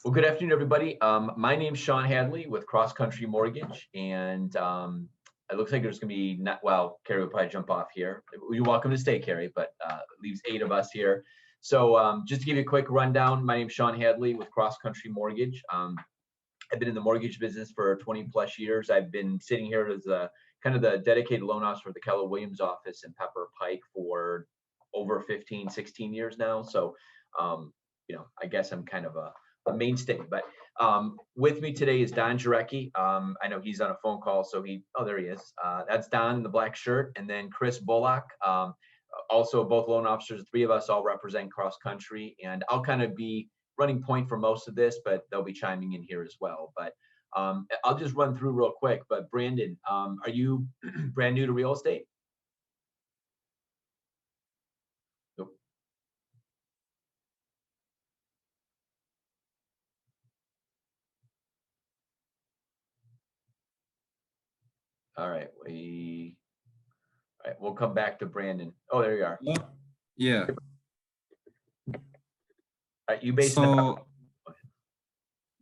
Well, good afternoon, everybody. My name's Sean Hadley with Cross Country Mortgage, and it looks like there's going to be Carrie will probably jump off here. You're welcome to stay, Carrie, but leaves 8 of us here. So just to give you a quick rundown, my name's Sean Hadley with Cross Country Mortgage. I've been in the mortgage business for 20 plus years. I've been sitting here as kind of the dedicated loan officer for the Keller Williams office in Pepper Pike for over 15, 16 years now. So, I guess I'm kind of a mainstay, but with me today is Don Jarecki. I know he's on a phone call, so there he is. That's Don in the black shirt, and then Chris Bullock, also both loan officers. 3 of us all represent Cross Country, and I'll kind of be running point for most of this, but they'll be chiming in here as well. But I'll just run through real quick. But Brandon, are you brand new to real estate? All right, we'll come back to Brandon. Oh, there you are. Yeah. All right, you based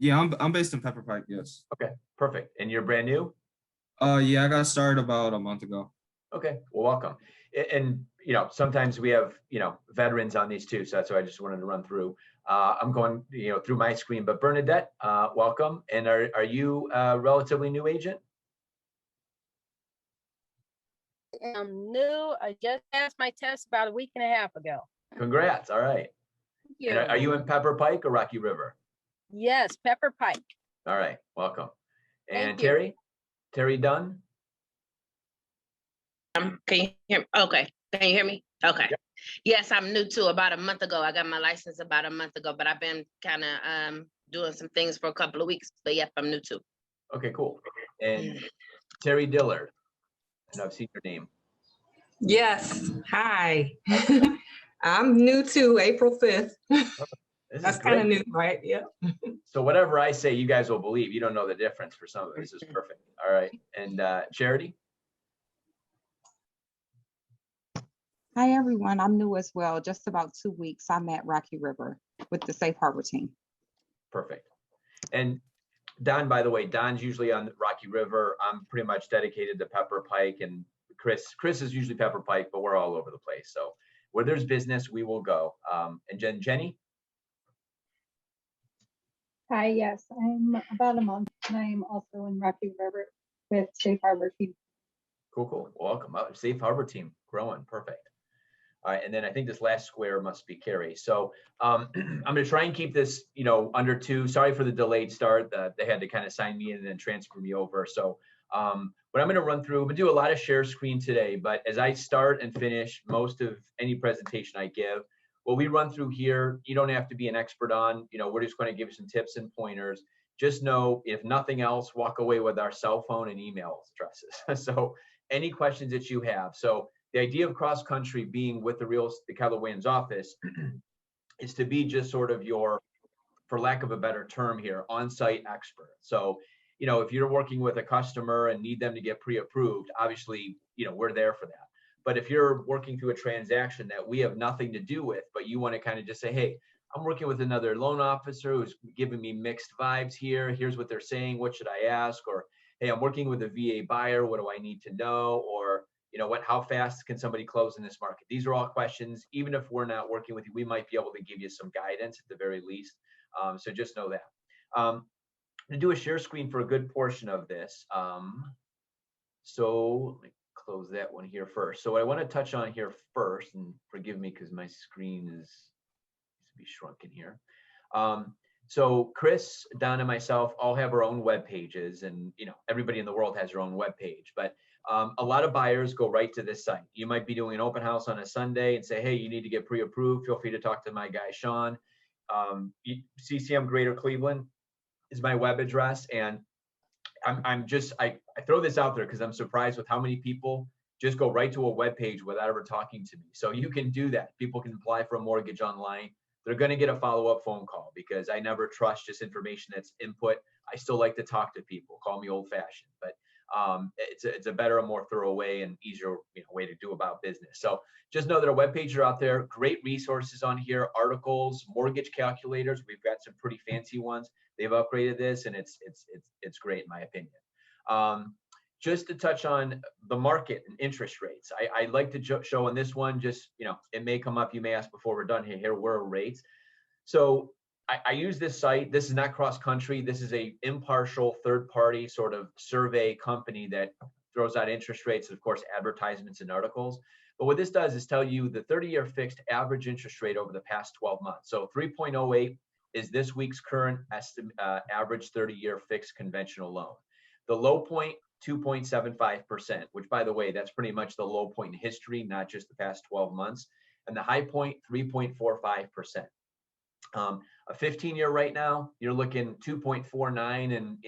Yeah, I'm based in Pepper Pike, yes. Okay, perfect. And you're brand new? Yeah, I got started about a month ago. Okay, well, welcome. And sometimes we have veterans on these too, so that's why I just wanted to run through. I'm going through my screen, but Bernadette, welcome. And are you a relatively new agent? I'm new. I just passed my test about a week and a half ago. Congrats. All right. Thank you. And are you in Pepper Pike or Rocky River? Yes, Pepper Pike. All right. Welcome. And Thank you. Terry Dunn? Can you hear me? Okay. Can you hear me? Okay. Yep. Yes, I'm new too. About a month ago. I got my license about a month ago, but I've been kind of doing some things for a couple of weeks. But yep, I'm new too. Okay, cool. And Terry Dillard. And I've seen your name. Yes. Hi. I'm new too, April 5th. That's kind of new, right? Yeah. So whatever I say, you guys will believe. You don't know the difference for some of it. This is perfect. All right. And Charity? Hi, everyone. I'm new as well. Just about 2 weeks. I'm at Rocky River with the Safe Harbor team. Perfect. And Don, by the way, Don's usually on Rocky River. I'm pretty much dedicated to Pepper Pike, and Chris is usually Pepper Pike, but we're all over the place. So where there's business, we will go. And Jenny? Hi, yes, I'm about a month, and I'm also in Rocky River with Safe Harbor team. Cool. Welcome out. Safe Harbor team, growing, perfect. All right, and then I think this last square must be Carrie. So I'm going to try and keep this, under 2. Sorry for the delayed start. They had to kind of sign me in and then transfer me over. So what I'm going to run through, I'm going to do a lot of share screen today, but as I start and finish most of any presentation I give, what we run through here, you don't have to be an expert on. We're just going to give you some tips and pointers. Just know, if nothing else, walk away with our cell phone and email addresses. So any questions that you have. So the idea of Cross Country being with the Keller Williams office is to be just sort of your, for lack of a better term here, on-site expert. So, if you're working with a customer and need them to get pre-approved, obviously, we're there for that. But if you're working through a transaction that we have nothing to do with, but you want to kind of just say, hey, I'm working with another loan officer who's giving me mixed vibes here. Here's what they're saying. What should I ask? Or, hey, I'm working with a VA buyer. What do I need to know? Or, how fast can somebody close in this market? These are all questions. Even if we're not working with you, we might be able to give you some guidance at the very least. So just know that. I'm going to do a share screen for a good portion of this. So let me close that one here first. So what I want to touch on here first, and forgive me because my screen needs to be shrunken here. So Chris, Don, and myself all have our own web pages, and everybody in the world has their own web page. But a lot of buyers go right to this site. You might be doing an open house on a Sunday and say, hey, you need to get pre-approved. Feel free to talk to my guy, Sean. CCM Greater Cleveland is my web address. And I throw this out there because I'm surprised with how many people just go right to a web page without ever talking to me. So you can do that. People can apply for a mortgage online. They're going to get a follow-up phone call because I never trust just information that's input. I still like to talk to people. Call me old-fashioned. But It's a better and more thorough way and easier way to do about business. So just know that our webpages are out there. Great resources on here, articles, mortgage calculators. We've got some pretty fancy ones. They've upgraded this, and it's great in my opinion. Just to touch on the market and interest rates, I'd like to show on this one, just, it may come up, you may ask before we're done here, here were rates. So I use this site. This is not cross country. This is a impartial third party sort of survey company that throws out interest rates and of course advertisements and articles. But what this does is tell you the 30-year fixed average interest rate over the past 12 months. So 3.08 is this week's current average 30-year fixed conventional loan. The low point, 2.75%, which by the way, that's pretty much the low point in history, not just the past 12 months. And the high point, 3.45%. A 15-year right now, you're looking 2.49. And,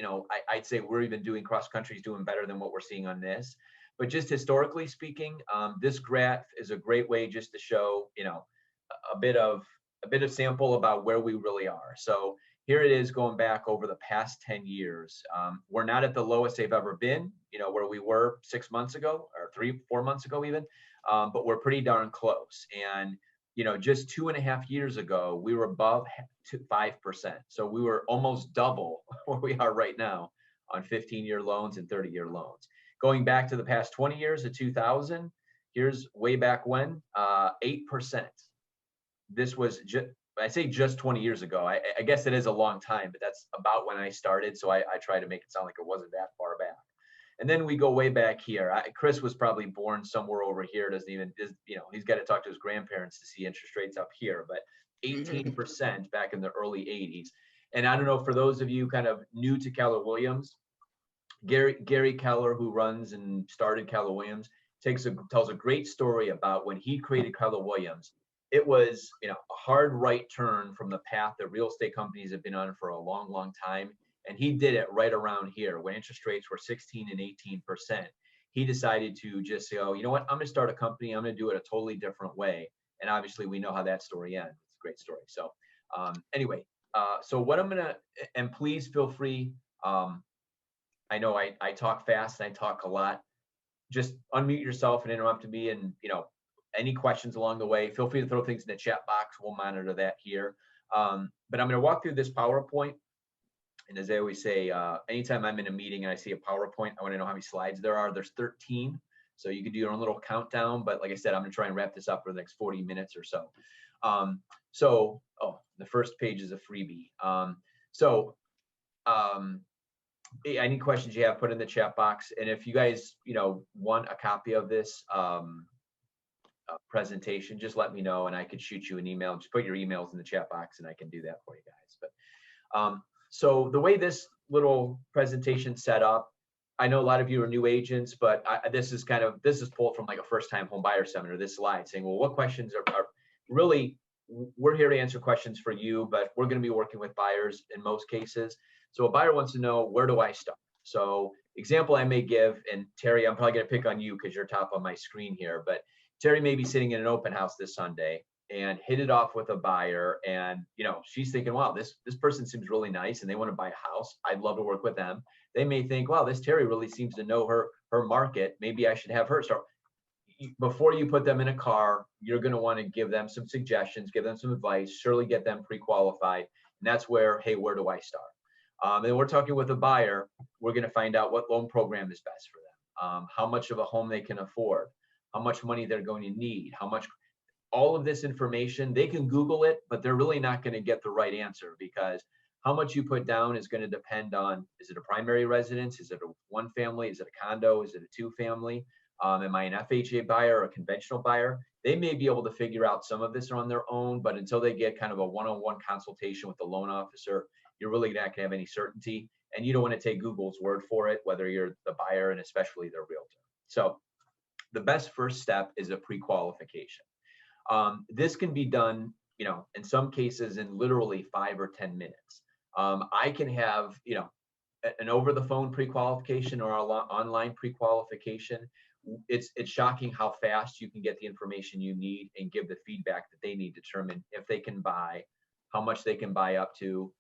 I'd say we're even doing cross countries doing better than what we're seeing on this. But just historically speaking, this graph is a great way just to show, a bit of sample about where we really are. So here it is going back over the past 10 years. We're not at the lowest they've ever been, where we were 6 months ago or 3-4 months ago even, but we're pretty darn close. And, just 2.5 years ago, we were above 5%. So we were almost double where we are right now on 15-year loans and 30-year loans. Going back to the past 20 years of 2000, here's way back when, 8%. This was just, I say just 20 years ago. I guess it is a long time, but that's about when I started. So I try to make it sound like it wasn't that far back. And then we go way back here. Chris was probably born somewhere over here. Doesn't even, he's got to talk to his grandparents to see interest rates up here, but 18% back in the early 80s. And I don't know, for those of you kind of new to Keller Williams, Gary Keller, who runs and started Keller Williams, tells a great story about when he created Keller Williams. It was, a hard right turn from the path that real estate companies have been on for a long, long time. And he did it right around here when interest rates were 16 and 18%. He decided to just say, oh, you know what? I'm going to start a company. I'm going to do it a totally different way. And obviously we know how that story ends. It's a great story. So anyway, so what I'm going to, and please feel free. I know I talk fast and I talk a lot. Just unmute yourself and interrupt me, and, any questions along the way, feel free to throw things in the chat box. We'll monitor that here. But I'm going to walk through this PowerPoint. And as I always say, anytime I'm in a meeting and I see a PowerPoint, I want to know how many slides there are. There's 13. So you can do your own little countdown. But like I said, I'm going to try and wrap this up for the next 40 minutes or so. The first page is a freebie. Any questions you have, put in the chat box. And if you guys, want a copy of this presentation, just let me know and I could shoot you an email. Just put your emails in the chat box and I can do that for you guys. But so the way this little presentation set up, I know a lot of you are new agents, but this is pulled from like a first-time home buyer seminar, this slide saying, well, what questions are really, we're here to answer questions for you, but we're going to be working with buyers in most cases. So a buyer wants to know, where do I start? So example I may give, and Terry, I'm probably going to pick on you because you're top on my screen here, but Terry may be sitting in an open house this Sunday and hit it off with a buyer, and she's thinking, wow, this person seems really nice and they want to buy a house. I'd love to work with them. They may think, wow, this Terry really seems to know her market. Maybe I should have her. So before you put them in a car, you're going to want to give them some suggestions, give them some advice, surely get them pre-qualified. And that's where, hey, where do I start? And we're talking with a buyer. We're going to find out what loan program is best for them, how much of a home they can afford, how much money they're going to need, how much. All of this information, they can Google it, but they're really not going to get the right answer, because how much you put down is going to depend on, is it a primary residence? Is it a one family? Is it a condo? Is it a two family? Am I an FHA buyer or a conventional buyer? They may be able to figure out some of this on their own, but until they get kind of a one-on-one consultation with the loan officer, you're really not going to have any certainty. And you don't want to take Google's word for it, whether you're the buyer and especially the realtor. So the best first step is a pre-qualification. This can be done, in some cases in literally 5 or 10 minutes. I can have, an over-the-phone pre-qualification or online pre-qualification. It's shocking how fast you can get the information you need and give the feedback that they need to determine if they can buy, how much they can buy up to,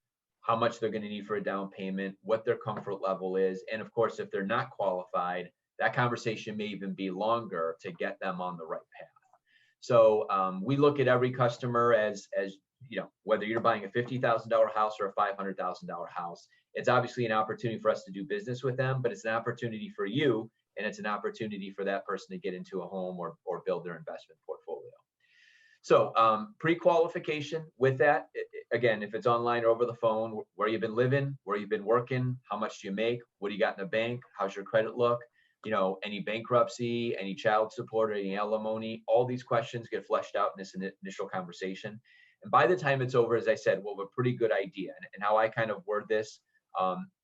how much they're going to need for a down payment, what their comfort level is. And of course, if they're not qualified, that conversation may even be longer to get them on the right path. So we look at every customer as you know, whether you're buying a $50,000 house or a $500,000 house, it's obviously an opportunity for us to do business with them, but it's an opportunity for you, and it's an opportunity for that person to get into a home or build their investment portfolio. So pre-qualification with that, again, if it's online or over the phone, where you've been living, where you've been working, how much do you make, what do you got in the bank, how's your credit look, you know, any bankruptcy, any child support, or any alimony, all these questions get fleshed out in this initial conversation. And by the time it's over, as I said, we'll have a pretty good idea. And how I kind of word this,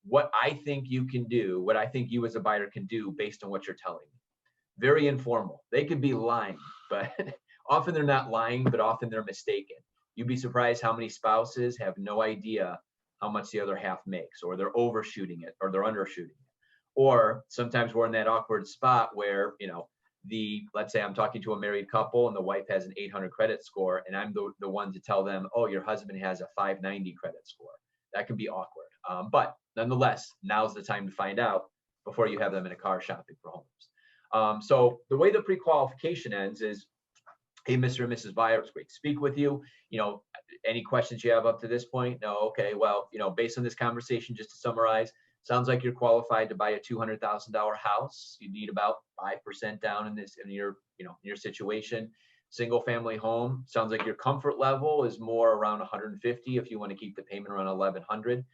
what I think you can do, what I think you as a buyer can do based on what you're telling me. Very informal. They could be lying, but often they're not lying, but often they're mistaken. You'd be surprised how many spouses have no idea how much the other half makes, or they're overshooting it, or they're undershooting it. Or sometimes we're in that awkward spot where, you know, let's say I'm talking to a married couple and the wife has an 800 credit score, and I'm the one to tell them, oh, your husband has a 590 credit score. That can be awkward. But nonetheless, now's the time to find out before you have them in a car shopping for homes. So the way the pre-qualification ends is, hey, Mr. and Mrs. Buyer, it's great to speak with you. You know, any questions you have up to this point? No, okay, well, you know, based on this conversation, just to summarize, sounds like you're qualified to buy a $200,000 house. You need about 5% down in your situation. Single family home, sounds like your comfort level is more around 150 if you want to keep the payment around 1,100.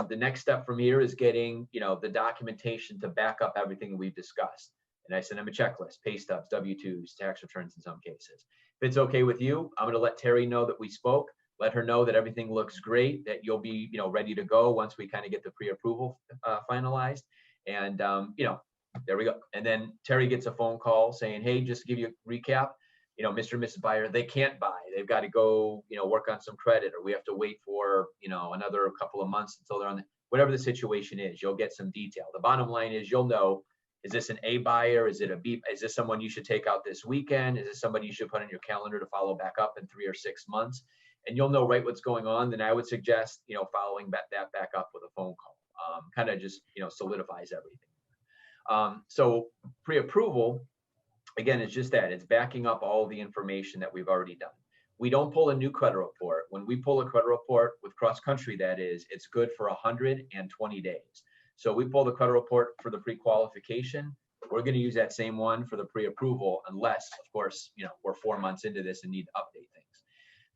The next step from here is getting, you know, the documentation to back up everything we've discussed. And I send them a checklist, pay stubs, W-2s, tax returns in some cases. If it's okay with you, I'm going to let Terry know that we spoke. Let her know that everything looks great, that you'll be, you know, ready to go once we kind of get the pre-approval finalized. And, you know, there we go. And then Terry gets a phone call saying, hey, just to give you a recap, you know, Mr. and Mrs. Buyer, they can't buy. They've got to go, you know, work on some credit, or we have to wait for, you know, another couple of months until they're on whatever the situation is. You'll get some detail. The bottom line is you'll know, is this an A buyer? Is it a B? Is this someone you should take out this weekend? Is this somebody you should put on your calendar to follow back up in 3 or 6 months? And you'll know right what's going on. Then I would suggest, you know, following that back up with a phone call, kind of just, you know, solidifies everything. So pre-approval, again, it's just that. It's backing up all the information that we've already done. We don't pull a new credit report. When we pull a credit report with cross-country, that is, it's good for 120 days. So we pull the credit report for the pre-qualification. We're going to use that same one for the pre-approval, unless, of course, you know, we're 4 months into this and need to update things.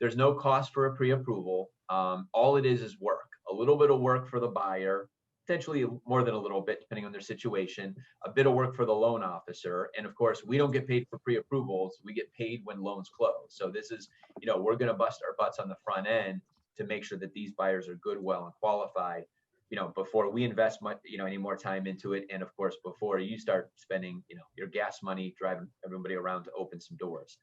There's no cost for a pre-approval. All it is work, a little bit of work for the buyer, potentially more than a little bit, depending on their situation, a bit of work for the loan officer. And of course, we don't get paid for pre-approvals. We get paid when loans close. So this is, you know, we're going to bust our butts on the front end to make sure that these buyers are good, well, and qualified, you know, before we invest much, you know, any more time into it. And of course, before you start spending, you know, your gas money, driving everybody around to open some doors.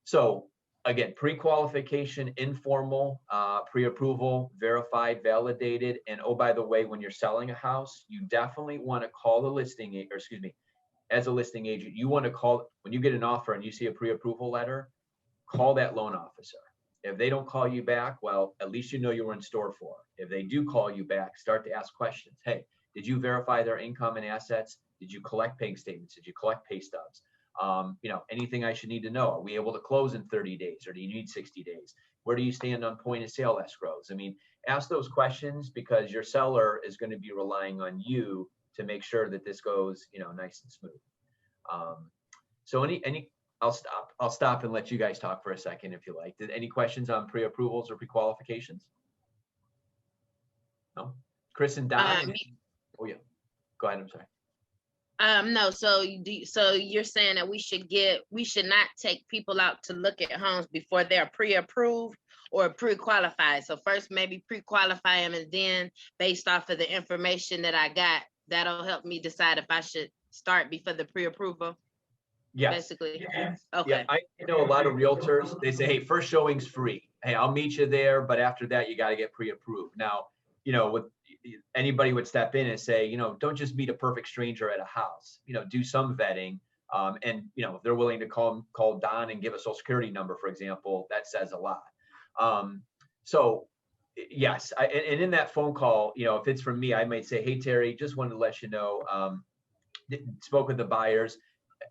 So again, pre-qualification, informal, pre-approval, verified, validated. And oh, by the way, when you're selling a house, you definitely want to call the listing, or excuse me, as a listing agent, you want to call, when you get an offer and you see a pre-approval letter, call that loan officer. If they don't call you back, well, at least you know you were in store for. If they do call you back, start to ask questions. Hey, did you verify their income and assets? Did you collect bank statements? Did you collect pay stubs? You know, anything I should need to know? Are we able to close in 30 days, or do you need 60 days? Where do you stand on point of sale escrows? I mean, ask those questions, because your seller is going to be relying on you to make sure that this goes, you know, nice and smooth. So I'll stop and let you guys talk for a second if you like. Did any questions on pre-approvals or pre-qualifications? No? Chris and Don? Oh yeah, go ahead, I'm sorry. No, so you're saying that we should not take people out to look at homes before they're pre-approved or pre-qualified. So first maybe pre-qualify them, and then based off of the information that I got, that'll help me decide if I should start before the pre-approval. Yes. Basically. Yeah. Okay. Yeah, I know a lot of realtors, they say, hey, first showing's free. Hey, I'll meet you there, but after that, you got to get pre-approved. Now, you know, with anybody would step in and say, you know, don't just meet a perfect stranger at a house, you know, do some vetting. And, you know, if they're willing to call Don and give a social security number, for example, that says a lot. So Yes, and in that phone call, you know, if it's from me, I might say, hey, Terry, just wanted to let you know, spoke with the buyers.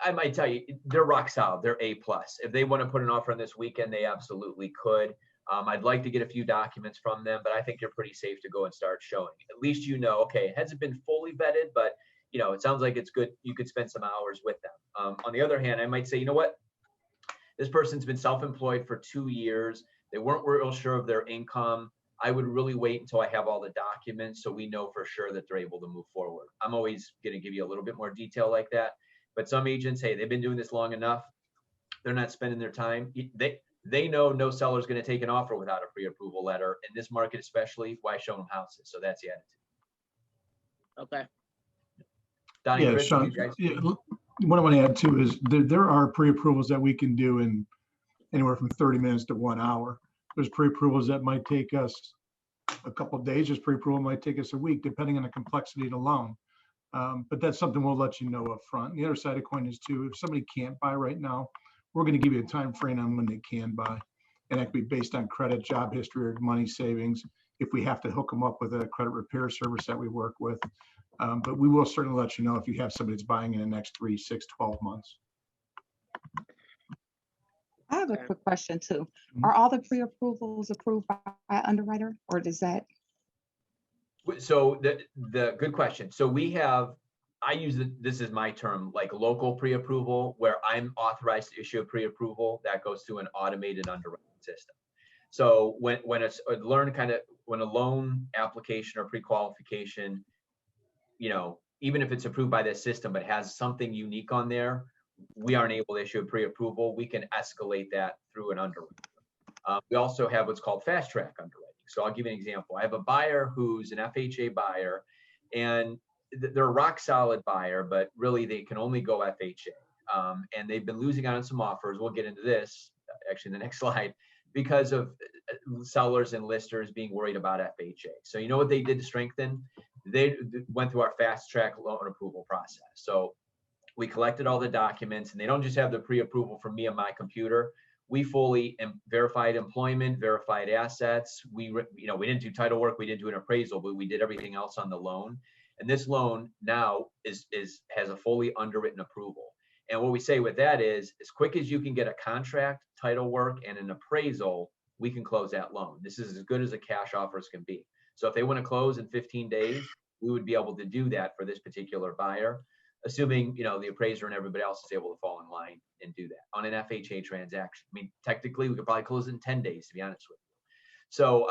I might tell you, they're rock solid. They're A+. If they want to put an offer on this weekend, they absolutely could. I'd like to get a few documents from them, but I think you're pretty safe to go and start showing. At least you know, okay, it hasn't been fully vetted, but you know, it sounds like it's good. You could spend some hours with them. On the other hand, I might say, you know what? This person's been self-employed for 2 years. They weren't real sure of their income. I would really wait until I have all the documents so we know for sure that they're able to move forward. I'm always going to give you a little bit more detail like that. But some agents, hey, they've been doing this long enough. They're not spending their time. They know no seller's going to take an offer without a pre-approval letter. In this market especially, why show them houses? So that's the attitude. Okay. Donnie, Yeah, Chris, Sean, you guys? yeah, what I want to add too is there are pre-approvals that we can do in anywhere from 30 minutes to 1 hour. There's pre-approvals that might take us a couple of days. There's pre-approval might take us a week, depending on the complexity of the loan. But that's something we'll let you know up front. The other side of the coin is too, if somebody can't buy right now, we're going to give you a time frame on when they can buy. And that could be based on credit, job history, or money savings. If we have to hook them up with a credit repair service that we work with. But we will certainly let you know if you have somebody that's buying in the next 3, 6, 12 months. I have a Okay. quick question too. Mhm. Are all the pre-approvals approved by underwriter, or does that? So the good question. So we have, I use this is my term, like local pre-approval, where I'm authorized to issue a pre-approval that goes through an automated underwriting system. So when it's when a loan application or pre-qualification, you know, even if it's approved by this system but has something unique on there, we aren't able to issue a pre-approval. We can escalate that through an underwriter. We also have what's called fast track underwriting. So I'll give you an example. I have a buyer who's an FHA buyer, and they're a rock solid buyer, but really they can only go FHA. And they've been losing out on some offers. We'll get into this actually in the next slide, because of sellers and listers being worried about FHA. So you know what they did to strengthen? They went through our fast track loan approval process. So we collected all the documents, and they don't just have the pre-approval from me on my computer. We fully verified employment, verified assets. We didn't do title work, we didn't do an appraisal, but we did everything else on the loan. And this loan now has a fully underwritten approval. And what we say with that is, as quick as you can get a contract, title work, and an appraisal, we can close that loan. This is as good as a cash offers can be. So if they want to close in 15 days, we would be able to do that for this particular buyer, assuming, you know, the appraiser and everybody else is able to fall in line and do that on an FHA transaction. I mean, technically we could probably close in 10 days, to be honest with you. So,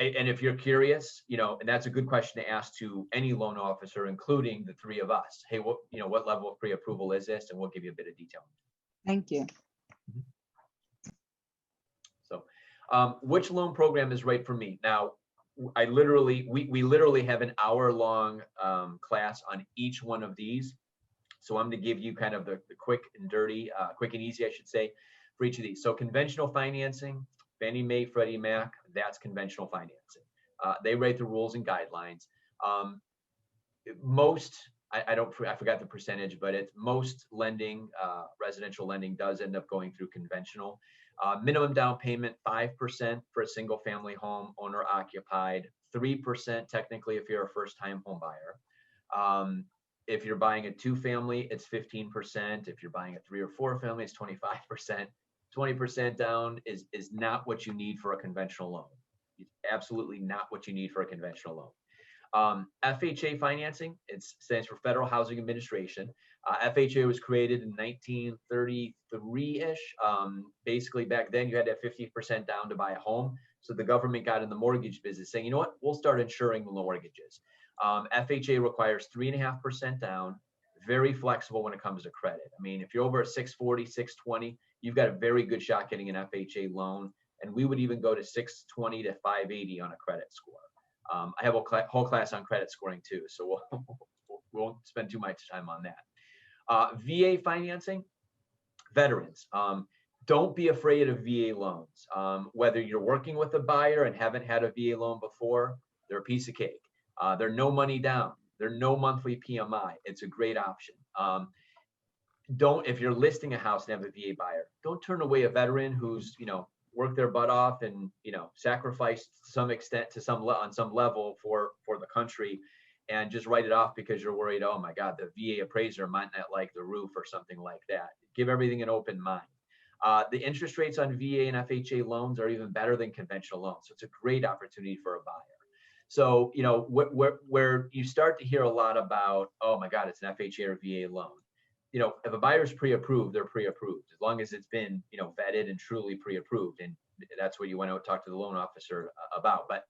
and if you're curious, you know, and that's a good question to ask to any loan officer, including the three of us. Hey, what level of pre-approval is this? And we'll give you a bit of detail. Thank you. So, which loan program is right for me? Now, we literally have an hour-long class on each one of these. So I'm going to give you kind of the quick and dirty, quick and easy, I should say, for each of these. So conventional financing, Fannie Mae, Freddie Mac, that's conventional financing. They write the rules and guidelines. I forgot the percentage, but it's most lending, residential lending does end up going through conventional. Minimum down payment, 5% for a single family home, owner occupied, 3% technically if you're a first time home buyer. If you're buying a 2-family, it's 15%. If you're buying a 3 or 4 family, it's 25%. 20% down is not what you need for a conventional loan. It's absolutely not what you need for a conventional loan. FHA financing, it stands for Federal Housing Administration. FHA was created in 1933-ish. Basically back then you had to have 50% down to buy a home. So the government got in the mortgage business saying, you know what, we'll start insuring the mortgages. FHA requires 3.5% down, very flexible when it comes to credit. I mean, if you're over a 640, 620, you've got a very good shot getting an FHA loan. And we would even go to 620 to 580 on a credit score. I have a whole class on credit scoring too, so we won't spend too much time on that. VA financing, veterans. Don't be afraid of VA loans. Whether you're working with a buyer and haven't had a VA loan before, they're a piece of cake. They're no money down. They're no monthly PMI. It's a great option. If you're listing a house and have a VA buyer, don't turn away a veteran who's, work their butt off and, sacrifice to some extent to on some level for the country, and just write it off because you're worried, oh my God, the VA appraiser might not like the roof or something like that. Give everything an open mind. The interest rates on VA and FHA loans are even better than conventional loans. So it's a great opportunity for a buyer. So, where you start to hear a lot about, oh my God, it's an FHA or VA loan. If a buyer is pre-approved, they're pre-approved as long as it's been, vetted and truly pre-approved. And that's what you want to talk to the loan officer about. But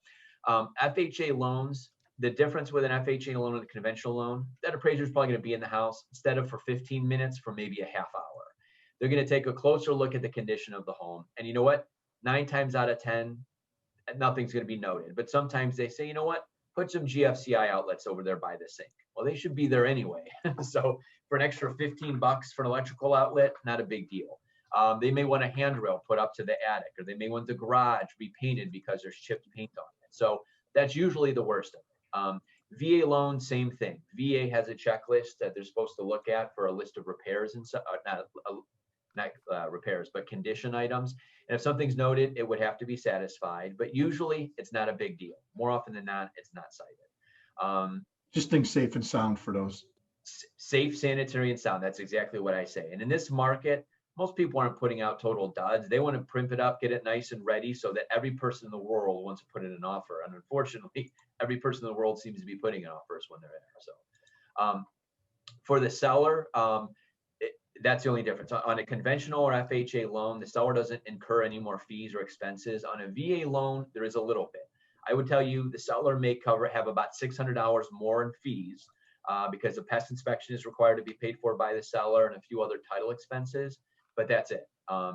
FHA loans, the difference with an FHA loan and a conventional loan, that appraiser is probably going to be in the house instead of for 15 minutes for maybe a half hour. They're going to take a closer look at the condition of the home. And you know what? 9 times out of 10, nothing's going to be noted. But sometimes they say, you know what? Put some GFCI outlets over there by the sink. Well, they should be there anyway. So for an extra $15 for an electrical outlet, not a big deal. They may want a handrail put up to the attic, or they may want the garage repainted because there's chipped paint on it. So that's usually the worst of it. VA loan, same thing. VA has a checklist that they're supposed to look at for a list of repairs and not repairs, but condition items. And if something's noted, it would have to be satisfied, but usually it's not a big deal. More often than not, it's not cited. Just think safe and sound for those. Safe, sanitary, and sound. That's exactly what I say. And in this market, most people aren't putting out total duds. They want to print it up, get it nice and ready so that every person in the world wants to put in an offer. And unfortunately, every person in the world seems to be putting in offers when they're there. So for the seller, that's the only difference. On a conventional or FHA loan, the seller doesn't incur any more fees or expenses. On a VA loan, there is a little bit. I would tell you the seller may have about $600 more in fees because the pest inspection is required to be paid for by the seller and a few other title expenses, but that's it.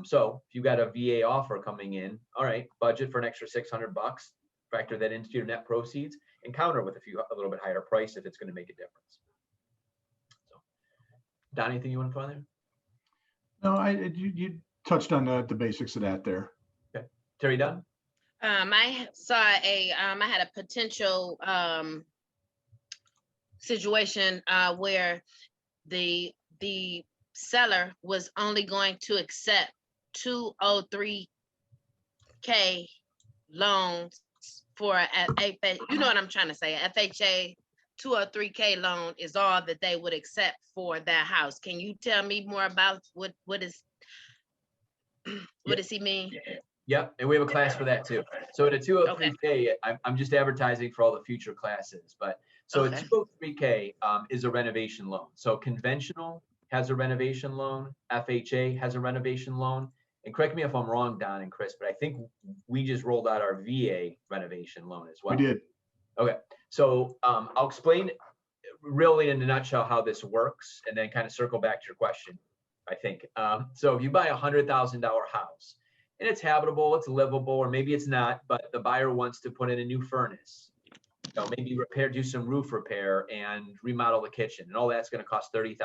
So if you got a VA offer coming in, all right, budget for an extra $600, factor that into your net proceeds and counter with a little bit higher price if it's going to make a difference. So, Don, anything you want to put on there? No, you touched on the basics of that there. Okay. Terry Dunn? I saw I had a potential situation where the seller was only going to accept 203K loans for you know what I'm trying to say, FHA 203K loan is all that they would accept for that house. Can you tell me more about what does he mean? Yep, and we have a class for that too. So at a 203K, I'm just advertising for all the future classes, but so a 203K is a renovation loan. So conventional has a renovation loan, FHA has a renovation loan, and correct me if I'm wrong, Don and Chris, but I think we just rolled out our VA renovation loan as well. We did. Okay, so I'll explain really in a nutshell how this works and then kind of circle back to your question, I think. So if you buy a $100,000 house and it's habitable, it's livable, or maybe it's not, but the buyer wants to put in a new furnace, maybe do some roof repair and remodel the kitchen, and all that's going to cost $30,000.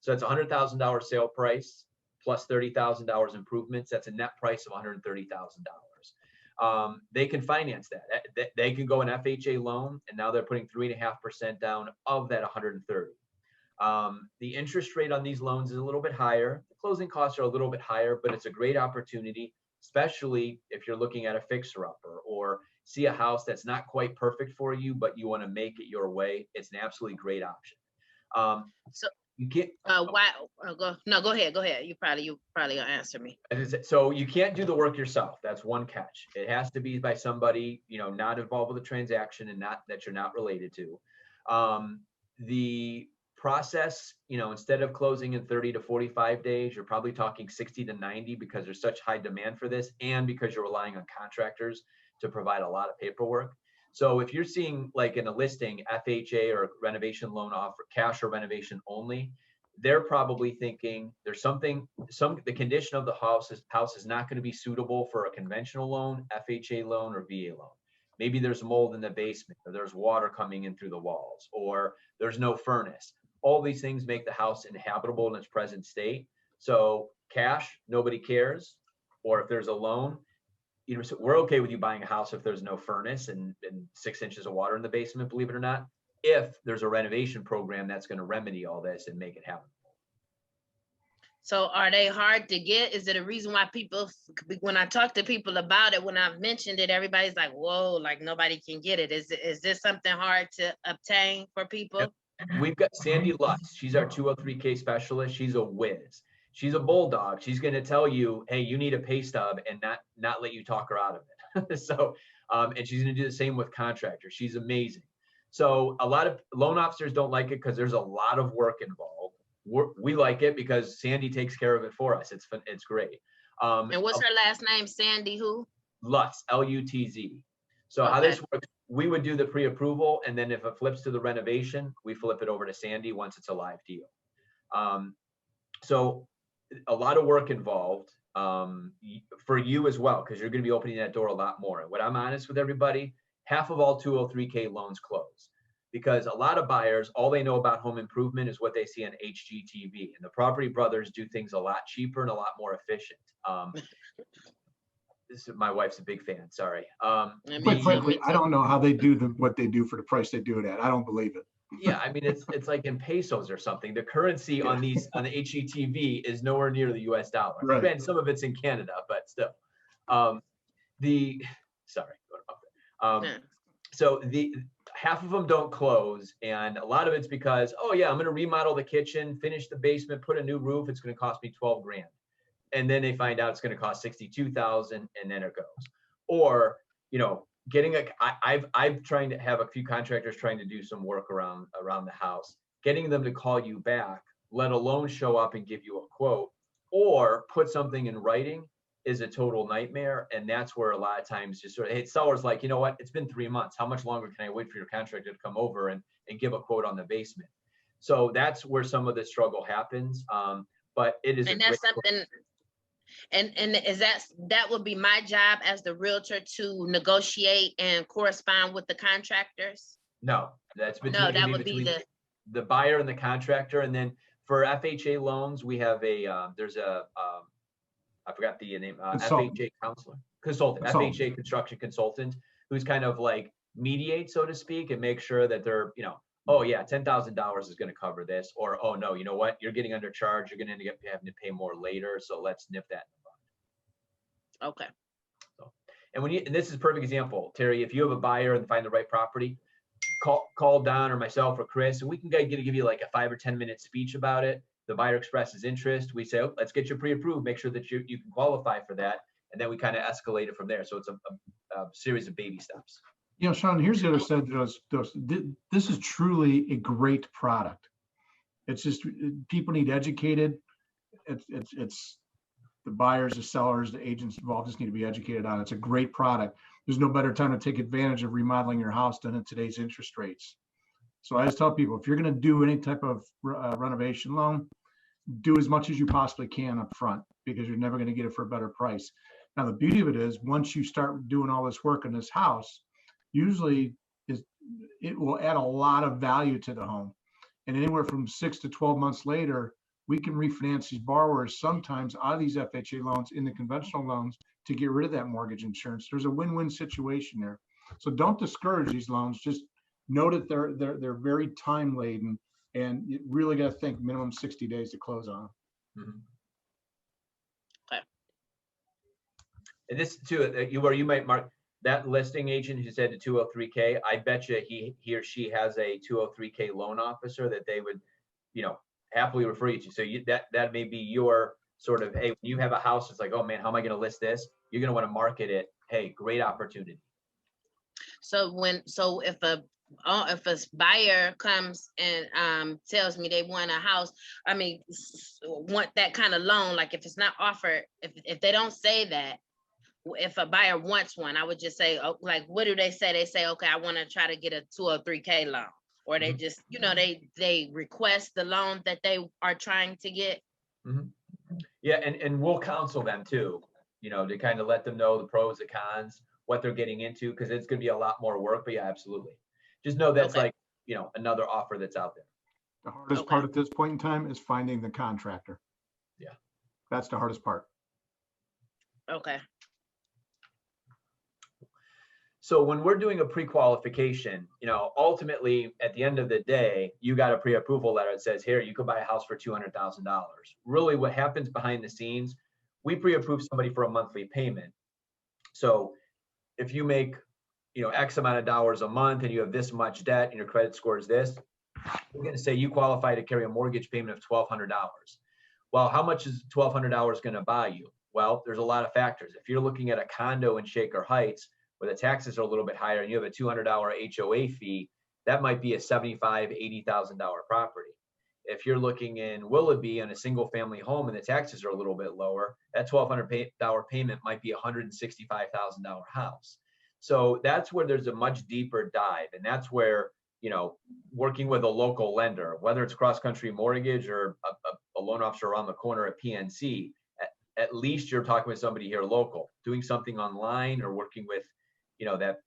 So it's a $100,000 sale price plus $30,000 improvements. That's a net price of $130,000. They can finance that. They can go an FHA loan, and now they're putting 3.5% down of that 130. The interest rate on these loans is a little bit higher. The closing costs are a little bit higher, but it's a great opportunity, especially if you're looking at a fixer-upper or see a house that's not quite perfect for you, but you want to make it your way. It's an absolutely great option. So you can't. Go ahead. You probably gonna answer me. So you can't do the work yourself. That's one catch. It has to be by somebody, not involved with the transaction and not that you're not related to. The process, instead of closing in 30 to 45 days, you're probably talking 60 to 90 because there's such high demand for this and because you're relying on contractors to provide a lot of paperwork. So if you're seeing like in a listing, FHA or renovation loan offer, cash or renovation only, they're probably thinking there's the condition of the house is not going to be suitable for a conventional loan, FHA loan, or VA loan. Maybe there's mold in the basement, or there's water coming in through the walls, or there's no furnace. All these things make the house inhabitable in its present state. So cash, nobody cares. Or if there's a loan, we're okay with you buying a house if there's no furnace and 6 inches of water in the basement, believe it or not, if there's a renovation program that's going to remedy all this and make it happen. So are they hard to get? Is it a reason why people, when I talk to people about it, when I've mentioned it, everybody's like, whoa, like nobody can get it. Is this something hard to obtain for people? Yep. We've got Sandy Lutz. She's our 203K specialist. She's a whiz. She's a bulldog. She's going to tell you, hey, you need a pay stub and not let you talk her out of it. So, and she's going to do the same with contractors. She's amazing. So a lot of loan officers don't like it because there's a lot of work involved. We like it because Sandy takes care of it for us. It's great. And what's her last name? Sandy who? Lutz, L-U-T-Z. So how this works, we would do the pre-approval, and then if it flips to the renovation, we flip it over to Sandy once it's a live deal. So a lot of work involved for you as well, because you're going to be opening that door a lot more. And what I'm honest with everybody, half of all 203K loans close. Because a lot of buyers, all they know about home improvement is what they see on HGTV. And the Property Brothers do things a lot cheaper and a lot more efficient. My wife's a big fan, sorry. Quite frankly, I don't know how they do what they do for the price they do it at. I don't believe it. Yeah, I mean, it's like in pesos or something. The currency on the HGTV is nowhere near the US dollar. Right. And some of it's in Canada, but still. So the half of them don't close, and a lot of it's because, oh yeah, I'm going to remodel the kitchen, finish the basement, put a new roof. It's going to cost me 12 grand. And then they find out it's going to cost 62,000, and then it goes. Or, you know, getting I've trying to have a few contractors trying to do some work around the house, getting them to call you back, let alone show up and give you a quote, or put something in writing is a total nightmare. And that's where a lot of times just sort of, hey, sellers like, you know what, it's been 3 months. How much longer can I wait for your contractor to come over and give a quote on the basement? So that's where some of the struggle happens. But it is. And that's something, and is that would be my job as the realtor to negotiate and correspond with the contractors? No, that's between, no, that would be the buyer and the contractor. And then for FHA loans, we have there's a, I forgot the name, FHA consultant, FHA construction consultant, who's kind of like mediate, so to speak, and make sure that they're, you know, oh yeah, $10,000 is going to cover this, or oh no, you know what, you're getting undercharged, you're going to end up having to pay more later, so let's nip that in the bud. Okay. So, and and this is a perfect example, Terry, if you have a buyer and find the right property, call Don or myself or Chris, and we can give you like a 5 or 10 minute speech about it. The buyer expresses interest. We say, oh, let's get you pre-approved, make sure that you can qualify for that. And then we kind of escalate it from there. So it's a series of baby steps. You know, Sean, here's the other side to this is truly a great product. It's just, people need educated. It's the buyers, the sellers, the agents involved just need to be educated on it. It's a great product. There's no better time to take advantage of remodeling your house than in today's interest rates. So I just tell people, if you're going to do any type of renovation loan, do as much as you possibly can up front, because you're never going to get it for a better price. Now, the beauty of it is, once you start doing all this work in this house, usually it will add a lot of value to the home. And anywhere from 6 to 12 months later, we can refinance these borrowers sometimes out of these FHA loans into conventional loans to get rid of that mortgage insurance. There's a win-win situation there. So don't discourage these loans. Just know that they're very time laden, and you really got to think minimum 60 days to close on them. Mm-hmm. Okay. And this too, where you might mark that listing agent who said the 203K. I bet you he or she has a 203K loan officer that they would, you know, happily refer you to. So that may be your sort of, hey, when you have a house, it's like, oh man, how am I going to list this? You're going to want to market it. Hey, great opportunity. So if a buyer comes and tells me they want a house, want that kind of loan, like if it's not offered, if they don't say that, if a buyer wants one, I would just say, oh, like, what do they say? They say, okay, I want to try to get a 203K loan, or they just, you know, they request the loan that they are trying to get. Mm-hmm. Yeah, and we'll counsel them too, you know, to kind of let them know the pros, the cons, what they're getting into, because it's going to be a lot more work. But yeah, absolutely. Just know that's like, you know, another offer that's out there. The hardest part at this point in time is finding the contractor. Yeah. That's the hardest part. Okay. So when we're doing a pre-qualification, ultimately at the end of the day, you got a pre-approval letter that says, here, you could buy a house for $200,000. Really what happens behind the scenes, we pre-approve somebody for a monthly payment. So if you make, X amount of dollars a month and you have this much debt and your credit score is this, we're going to say you qualify to carry a mortgage payment of $1,200. Well, how much is $1,200 going to buy you? Well, there's a lot of factors. If you're looking at a condo in Shaker Heights, where the taxes are a little bit higher and you have a $200 HOA fee, that might be a $75,000, $80,000 property. If you're looking in Willoughby in a single family home and the taxes are a little bit lower, that $1,200 payment might be a $165,000 house. So that's where there's a much deeper dive. And that's where, working with a local lender, whether it's cross-country mortgage or a loan officer around the corner at PNC, at least you're talking with somebody here local. Doing something online or working with, that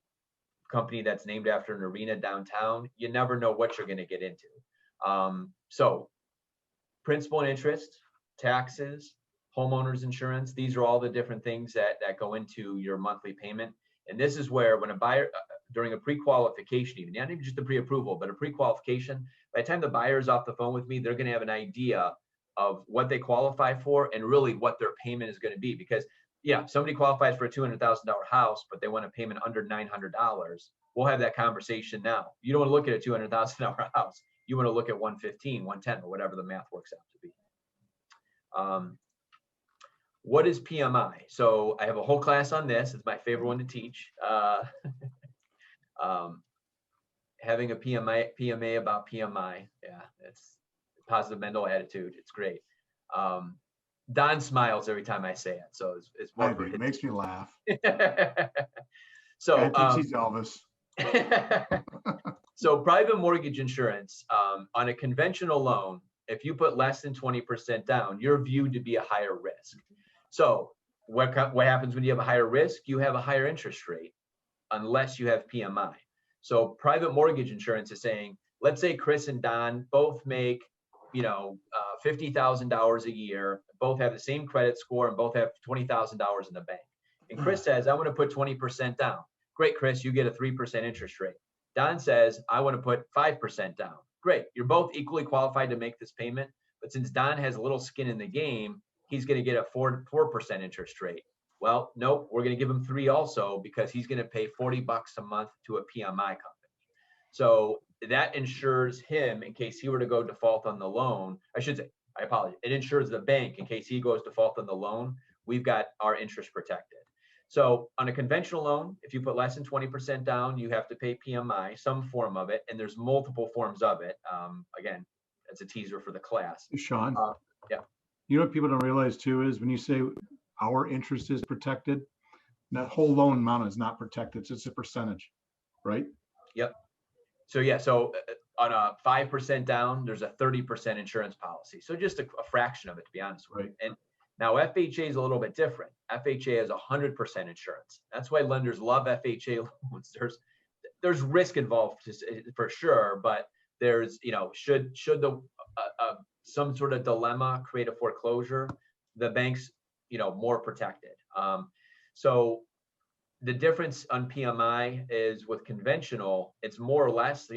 company that's named after an arena downtown, you never know what you're going to get into. So principal and interest, taxes, homeowners insurance, these are all the different things that go into your monthly payment. And this is where when a buyer, during a pre-qualification, even not even just a pre-approval, but a pre-qualification, by the time the buyer is off the phone with me, they're going to have an idea of what they qualify for and really what their payment is going to be. Because yeah, somebody qualifies for a $200,000 house, but they want a payment under $900. We'll have that conversation now. You don't want to look at a $200,000 house. You want to look at 115, 110, or whatever the math works out to be. What is PMI? So I have a whole class on this. It's my favorite one to teach. Having a PMA about PMI. Yeah, it's positive mental attitude. It's great. Don smiles every time I say it. So it's more. It makes me laugh. So I think he's Elvis. So private mortgage insurance, on a conventional loan, if you put less than 20% down, you're viewed to be a higher risk. So what happens when you have a higher risk? You have a higher interest rate unless you have PMI. So private mortgage insurance is saying, let's say Chris and Don both make, $50,000 a year, both have the same credit score and both have $20,000 in the bank. And Chris says, I want to put 20% down. Great, Chris, you get a 3% interest rate. Don says, I want to put 5% down. Great, you're both equally qualified to make this payment. But since Don has a little skin in the game, he's going to get a 4% interest rate. Well, nope, we're going to give him 3 also because he's going to pay $40 a month to a PMI company. So that insures him in case he were to go default on the loan. I should say, I apologize. It insures the bank in case he goes default on the loan. We've got our interest protected. So on a conventional loan, if you put less than 20% down, you have to pay PMI, some form of it, and there's multiple forms of it. Again, that's a teaser for the class. Sean? Yeah. You know what people don't realize too is when you say our interest is protected, that whole loan amount is not protected. It's just a percentage, right? Yep. So yeah, so on a 5% down, there's a 30% insurance policy. So just a fraction of it, to be honest with you. And now FHA is a little bit different. FHA has 100% insurance. That's why lenders love FHA loans. There's risk involved for sure, but there's, should the some sort of dilemma create a foreclosure, the bank's, more protected. So the difference on PMI is with conventional, it's more or less,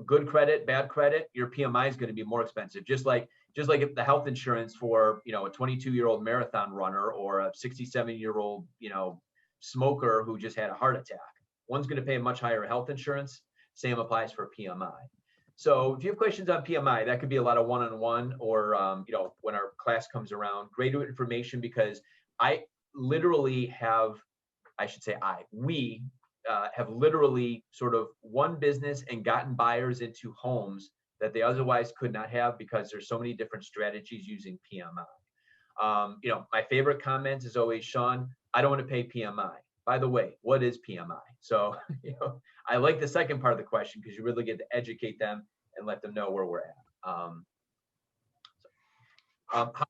good credit, bad credit, your PMI is going to be more expensive. Just like if the health insurance for, a 22-year-old marathon runner or a 67-year-old, smoker who just had a heart attack, one's going to pay a much higher health insurance. Same applies for PMI. So if you have questions on PMI, that could be a lot of one-on-one or, when our class comes around, great information because we have literally sort of won business and gotten buyers into homes that they otherwise could not have because there's so many different strategies using PMI. My favorite comment is always, Sean, I don't want to pay PMI. By the way, what is PMI? So, I like the second part of the question because you really get to educate them and let them know where we're at. How to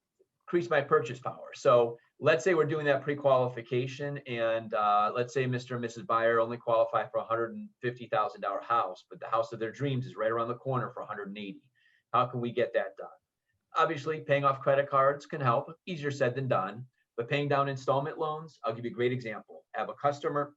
increase my purchase power. So let's say we're doing that pre-qualification and let's say Mr. and Mrs. Buyer only qualify for a $150,000 house, but the house of their dreams is right around the corner for 180. How can we get that done? Obviously, paying off credit cards can help. Easier said than done. But paying down installment loans, I'll give you a great example. I have a customer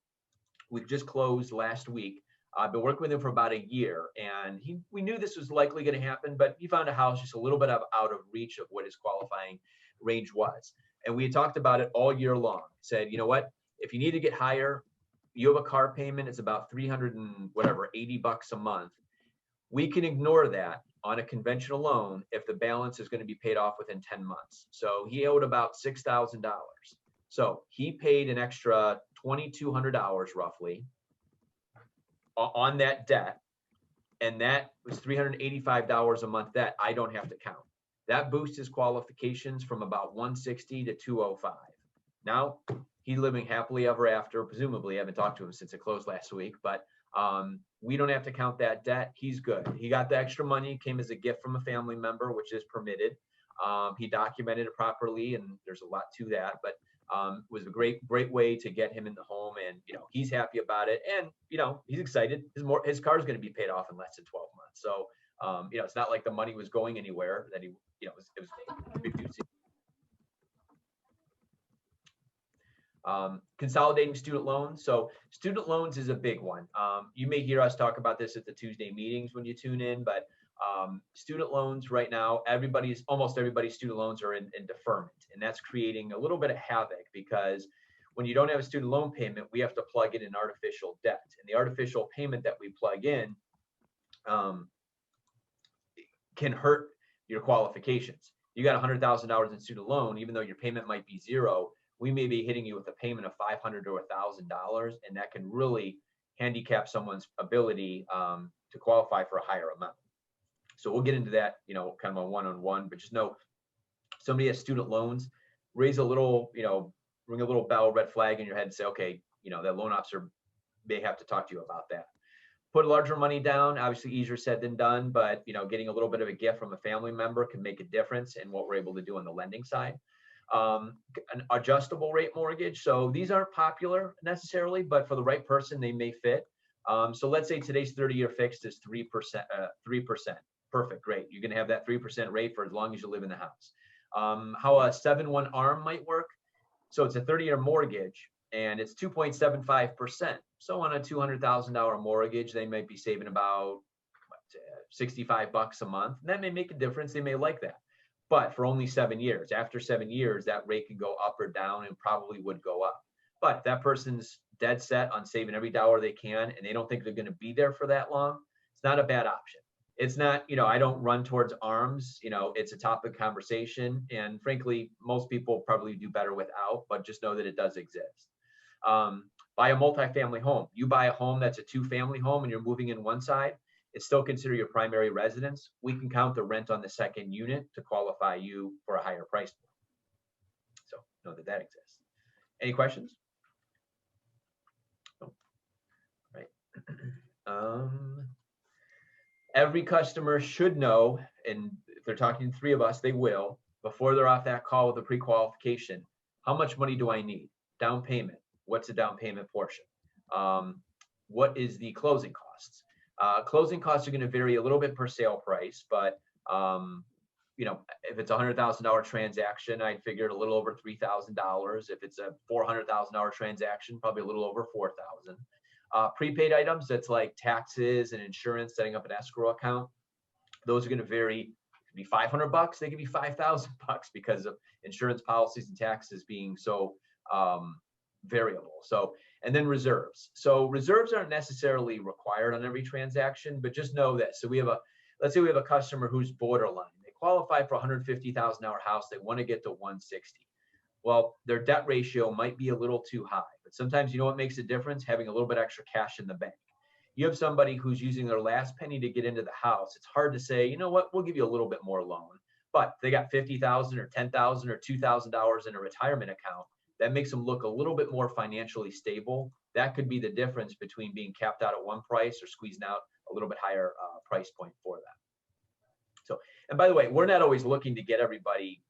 We've just closed last week. I've been working with him for about a year, and we knew this was likely going to happen, but he found a house just a little bit out of reach of what his qualifying range was. And we had talked about it all year long. Said, you know what, if you need to get higher, you have a car payment, it's about 300 and whatever, 80 bucks a month. We can ignore that on a conventional loan if the balance is going to be paid off within 10 months. So he owed about $6,000. So he paid an extra $2,200 roughly on that debt. And that was $385 a month that I don't have to count. That boosts his qualifications from about 160 to 205. Now he's living happily ever after, presumably. I haven't talked to him since it closed last week, but we don't have to count that debt. He's good. He got the extra money, came as a gift from a family member, which is permitted. He documented it properly, and there's a lot to that, but it was a great way to get him in the home, and he's happy about it, and he's excited. His car is going to be paid off in less than 12 months. So it's not like the money was going anywhere. That it was a big news. Consolidating student loans. So student loans is a big one. You may hear us talk about this at the Tuesday meetings when you tune in, but student loans right now, almost everybody's student loans are in deferment, and that's creating a little bit of havoc, because when you don't have a student loan payment, we have to plug in an artificial debt, and the artificial payment that we plug in can hurt your qualifications. You got $100,000 in student loan, even though your payment might be zero, we may be hitting you with a payment of $500 or $1,000, and that can really handicap someone's ability to qualify for a higher amount. So we'll get into that, kind of a one-on-one, but just know somebody has student loans, ring a little bell, red flag in your head and say, okay, that loan officer may have to talk to you about that. Put larger money down, obviously easier said than done, but getting a little bit of a gift from a family member can make a difference in what we're able to do on the lending side. An adjustable rate mortgage. So these aren't popular necessarily, but for the right person, they may fit. So let's say today's 30-year fixed is 3%. Perfect, great. You're going to have that 3% rate for as long as you live in the house. How a 7/1 ARM might work. So it's a 30-year mortgage, and it's 2.75%. So on a $200,000 mortgage, they might be saving about 65 bucks a month. And that may make a difference. They may like that. But for only 7 years. After 7 years, that rate can go up or down, and probably would go up. But if that person's dead set on saving every dollar they can, and they don't think they're going to be there for that long, it's not a bad option. It's not, I don't run towards ARMs. It's a topic of conversation. And frankly, most people probably do better without, but just know that it does exist. Buy a multifamily home. You buy a home that's a 2-family home and you're moving in one side, it's still considered your primary residence. We can count the rent on the second unit to qualify you for a higher price point. So know that exists. Any questions? No. Right. Every customer should know, and if they're talking to 3 of us, they will, before they're off that call with the pre-qualification, how much money do I need? Down payment. What's the down payment portion? What is the closing costs? Closing costs are going to vary a little bit per sale price, but if it's a $100,000 transaction, I'd figure it a little over $3,000. If it's a $400,000 transaction, probably a little over $4,000. Prepaid items, that's like taxes and insurance, setting up an escrow account. Those are going to vary. It could be $500. They could be $5,000 because of insurance policies and taxes being so variable. So, and then reserves. So reserves aren't necessarily required on every transaction, but just know this. So let's say we have a customer who's borderline. They qualify for a $150,000 house. They want to get to 160. Well, their debt ratio might be a little too high, but sometimes what makes a difference? Having a little bit extra cash in the bank. You have somebody who's using their last penny to get into the house. It's hard to say, we'll give you a little bit more loan, but they got $50,000 or $10,000 or $2,000 in a retirement account. That makes them look a little bit more financially stable. That could be the difference between being capped out at one price or squeezing out a little bit higher price point for that. So, and by the way, we're not always looking to get everybody,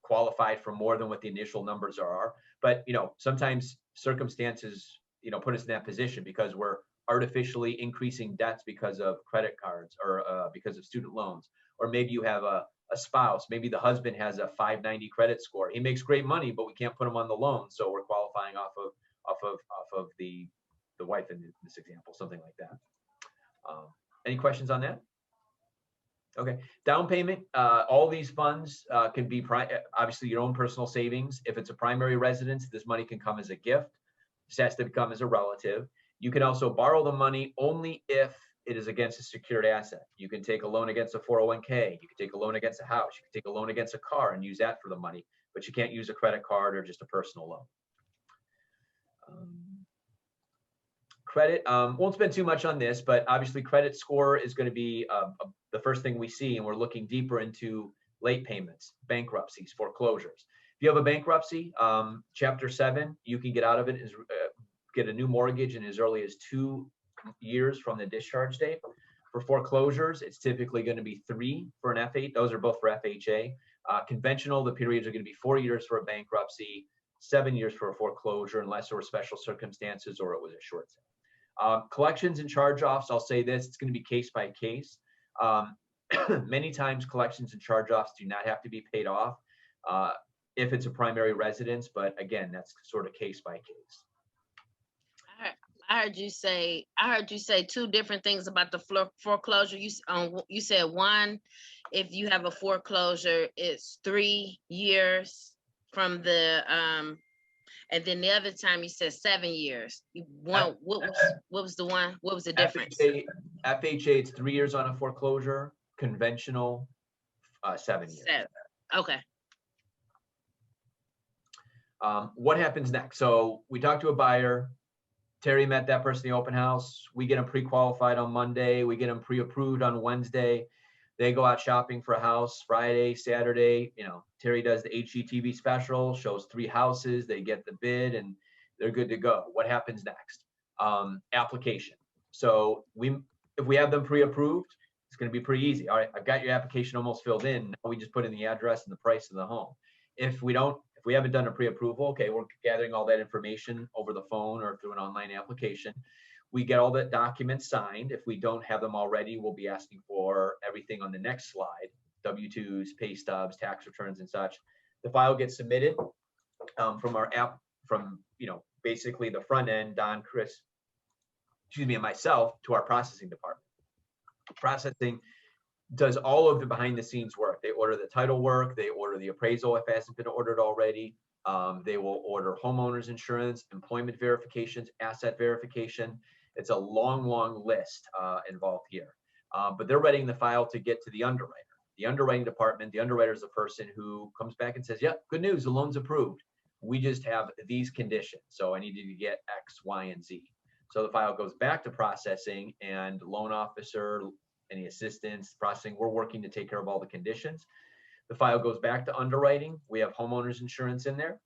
qualified for more than what the initial numbers are. But, sometimes circumstances, put us in that position because we're artificially increasing debts because of credit cards or because of student loans. Or maybe you have a spouse, maybe the husband has a 590 credit score. He makes great money, but we can't put him on the loan. So we're qualifying off of the the wife in this example, something like that. Any questions on that? Okay, down payment, all these funds can be obviously your own personal savings. If it's a primary residence, this money can come as a gift. This has to come as a relative. You can also borrow the money only if it is against a secured asset. You can take a loan against a 401k. You can take a loan against a house. You can take a loan against a car and use that for the money, but you can't use a credit card or just a personal loan. Credit, won't spend too much on this, but obviously credit score is going to be the first thing we see, and we're looking deeper into late payments, bankruptcies, foreclosures. If you have a bankruptcy, Chapter 7, you can get out of it, get a new mortgage in as early as 2 years from the discharge date. For foreclosures, it's typically going to be 3 for an F8. Those are both for FHA. Conventional, the periods are going to be 4 years for a bankruptcy, 7 years for a foreclosure, unless there were special circumstances or it was a short sale. Collections and charge-offs, I'll say this, it's going to be case by case. Many times collections and charge-offs do not have to be paid off if it's a primary residence, but again, that's sort of case by case. I heard you say 2 different things about the foreclosure. You said one, if you have a foreclosure, it's 3 years from the and then the other time you said 7 years. What was the one? What was the difference? FHA, it's 3 years on a foreclosure. Conventional, 7 years. 7. Okay. What happens next? So we talked to a buyer. Terry met that person in the open house. We get them pre-qualified on Monday. We get them pre-approved on Wednesday. They go out shopping for a house Friday, Saturday. You know, Terry does the HGTV special, shows 3 houses. They get the bid and they're good to go. What happens next? Application. So if we have them pre-approved, it's going to be pretty easy. All right, I've got your application almost filled in. Now we just put in the address and the price of the home. If we haven't done a pre-approval, okay, we're gathering all that information over the phone or through an online application. We get all the documents signed. If we don't have them already, we'll be asking for everything on the next slide, W-2s, pay stubs, tax returns and such. The file gets submitted from our app, from, basically the front end, Don, Chris, and myself, to our processing department. Processing does all of the behind the scenes work. They order the title work, they order the appraisal if it hasn't been ordered already. They will order homeowners insurance, employment verifications, asset verification. It's a long, long list involved here. But they're readying the file to get to the underwriter. The underwriting department, the underwriter is the person who comes back and says, yep, good news, the loan's approved. We just have these conditions. So I need you to get X, Y, and Z. So the file goes back to processing, and loan officer, any assistance, processing, we're working to take care of all the conditions. The file goes back to underwriting. We have homeowners insurance in there.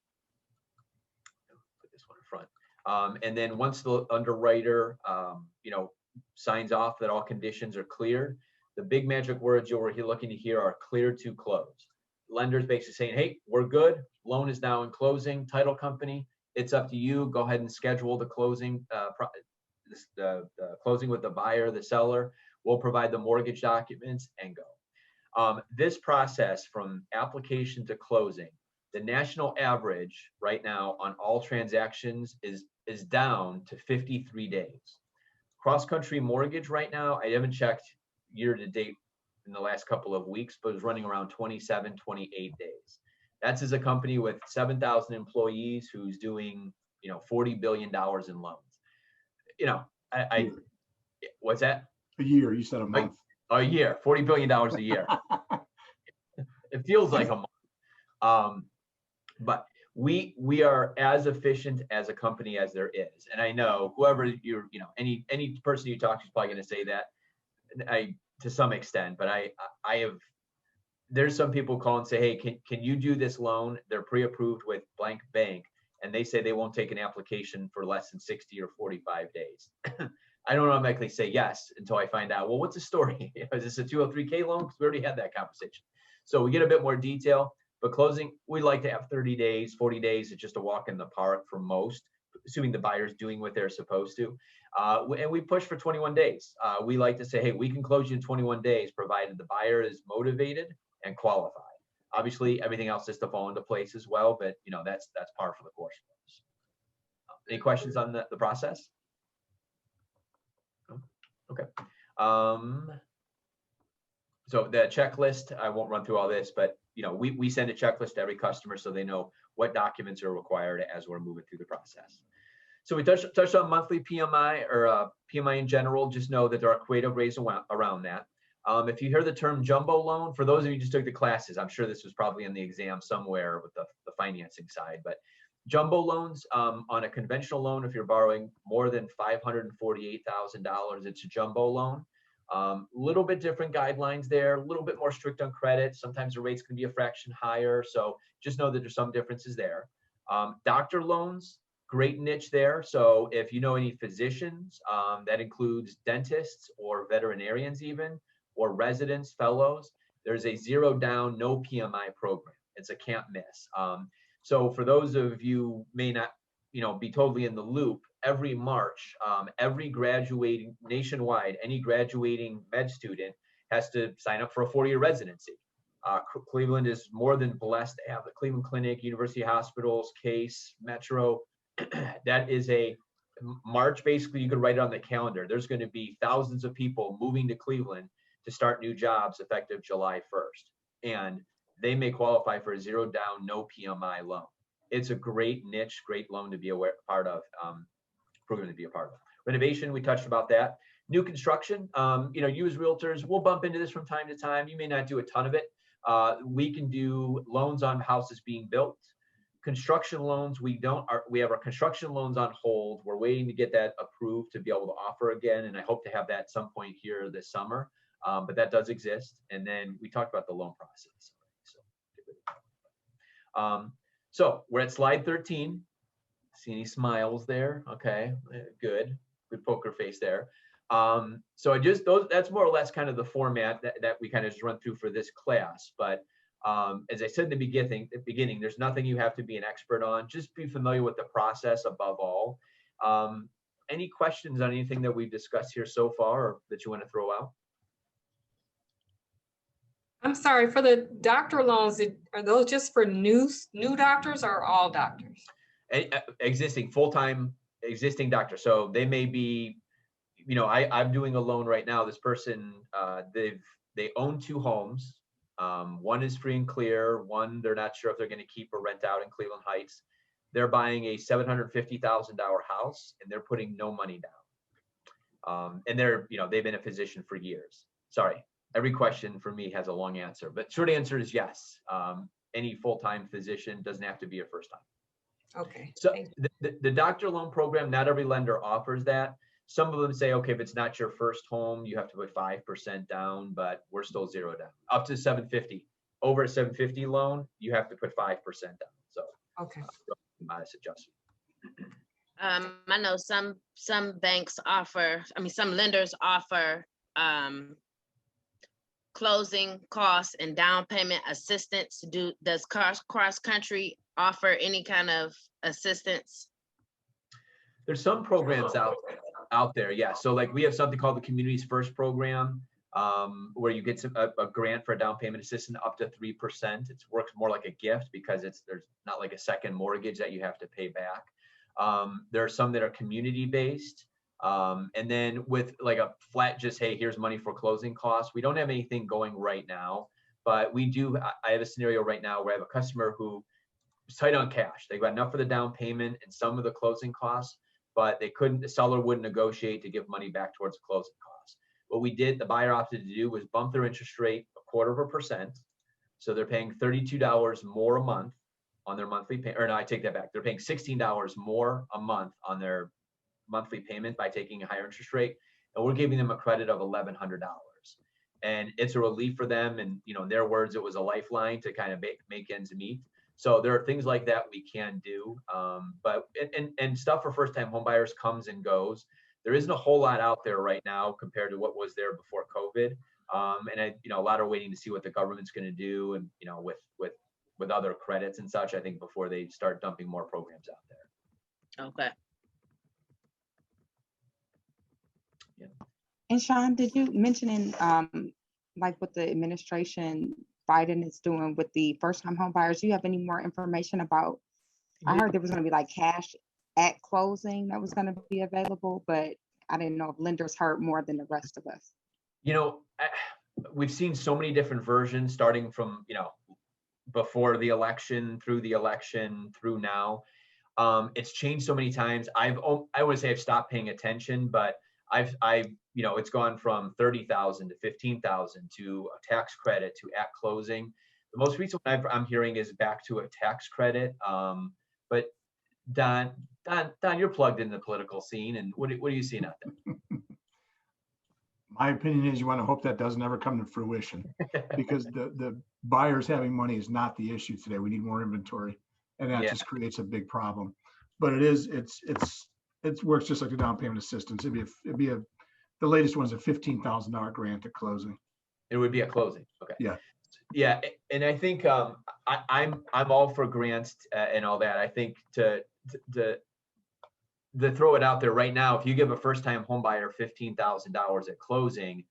Put this one in front. And then once the underwriter, signs off that all conditions are cleared, the big magic words you're looking to hear are clear to close. Lender's basically saying, hey, we're good. Loan is now in closing. Title company, it's up to you. Go ahead and schedule the closing, the closing with the buyer, the seller. We'll provide the mortgage documents and go. This process from application to closing, the national average right now on all transactions is down to 53 days. Cross-country mortgage right now, I haven't checked year to date in the last couple of weeks, but it's running around 27, 28 days. That's as a company with 7,000 employees who's doing, $40 billion in loans. What's that? A year, you said a month. A year, $40 billion a year. It feels like a month. But we are as efficient as a company as there is. And I know whoever any person you talk to is probably going to say that to some extent, but there's some people call and say, hey, can you do this loan? They're pre-approved with blank bank, and they say they won't take an application for less than 60 or 45 days. I don't automatically say yes until I find out, well, what's the story? Is this a 203K loan? Because we already had that conversation. So we get a bit more detail, but closing, we like to have 30 days, 40 days. It's just a walk in the park for most, assuming the buyer's doing what they're supposed to. And we push for 21 days. We like to say, hey, we can close you in 21 days, provided the buyer is motivated and qualified. Obviously, everything else has to fall into place as well, but that's par for the course for us. Any questions on the process? Okay. So the checklist, I won't run through all this, but we send a checklist to every customer so they know what documents are required as we're moving through the process. So we touched on monthly PMI or PMI in general. Just know that there are creative ways around that. If you hear the term jumbo loan, for those of you who just took the classes, I'm sure this was probably in the exam somewhere with the financing side, but jumbo loans on a conventional loan, if you're borrowing more than $548,000, it's a jumbo loan. Little bit different guidelines there, a little bit more strict on credit. Sometimes the rates can be a fraction higher. So just know that there's some differences there. Doctor loans, great niche there. So if you know any physicians, that includes dentists or veterinarians even, or residents, fellows, there's a 0 down, no PMI program. It's a can't miss. So for those of you may not, be totally in the loop, every March, every graduating nationwide, any graduating med student has to sign up for a 4-year residency. Cleveland is more than blessed to have the Cleveland Clinic, University Hospitals, Case, Metro. That is a March, basically, you could write it on the calendar. There's going to be thousands of people moving to Cleveland to start new jobs effective July 1st. And they may qualify for a 0 down, no PMI loan. It's a great niche, great loan to be part of, program to be a part of. Renovation, we touched about that. New construction, you as realtors, we'll bump into this from time to time. You may not do a ton of it. We can do loans on houses being built. Construction loans, we have our construction loans on hold. We're waiting to get that approved to be able to offer again. And I hope to have that at some point here this summer. But that does exist. And then we talked about the loan process. So we're at slide 13. See any smiles there? Okay, good poker face there. So that's more or less kind of the format that we kind of just run through for this class. But as I said in the beginning, there's nothing you have to be an expert on. Just be familiar with the process above all. Any questions on anything that we've discussed here so far or that you want to throw out? I'm sorry, for the doctor loans, are those just for new doctors or all doctors? Existing full-time existing doctors. So they may be, I'm doing a loan right now. This person, they own 2 homes. One is free and clear. One, they're not sure if they're going to keep or rent out in Cleveland Heights. They're buying a $750,000 house and they're putting no money down. And they've been a physician for years. Sorry. Every question for me has a long answer, but short answer is yes. Any full-time physician doesn't have to be a first time. Okay. So the doctor loan program, not every lender offers that. Some of them say, okay, if it's not your first home, you have to put 5% down, but we're still 0 down. Up to 750. Over a 750 loan, you have to put 5% down. So okay, modest adjustment. I know some banks offer, some lenders offer closing costs and down payment assistance. Does Cross Country offer any kind of assistance? There's some programs out there, yeah. So like we have something called the Communities First program, where you get a grant for a down payment assistance up to 3%. It works more like a gift because there's not like a second mortgage that you have to pay back. There are some that are community based. And then with like a flat, just, hey, here's money for closing costs. We don't have anything going right now, but I have a scenario right now where I have a customer who is tight on cash. They've got enough for the down payment and some of the closing costs, but the seller wouldn't negotiate to give money back towards the closing costs. What the buyer opted to do was bump their interest rate 0.25%. So they're paying $32 more a month on their monthly pay, or no, I take that back. They're paying $16 more a month on their monthly payment by taking a higher interest rate, and we're giving them a credit of $1,100, and it's a relief for them. And in their words, it was a lifeline to kind of make ends meet. So there are things like that we can do, but stuff for first-time homebuyers comes and goes. There isn't a whole lot out there right now compared to what was there before COVID, and a lot are waiting to see what the government's going to do, and with other credits and such, I think, before they start dumping more programs out there. Okay. Yeah. And Sean, did you mention like what the administration Biden is doing with the first-time home buyers? Do you have any more information about? I heard there was going to be like cash at closing that was going to be available, but I didn't know if lenders hurt more than the rest of us. We've seen so many different versions starting from, before the election, through the election, through now. It's changed so many times. I would say I've stopped paying attention, but it's gone from 30,000 to 15,000 to a tax credit to at closing. The most recent one I'm hearing is back to a tax credit. But Don, you're plugged in the political scene, and what are you seeing out there? My opinion is you want to hope that doesn't ever come to fruition, because the buyers having money is not the issue today. We need more inventory, and that just creates a big problem. But it works just like the down payment assistance. The latest one's a $15,000 grant at closing. It would be at closing. Okay. Yeah. Yeah, and I think I'm all for grants and all that. I think to throw it out there right now, if you give a first-time home buyer $15,000 at closing,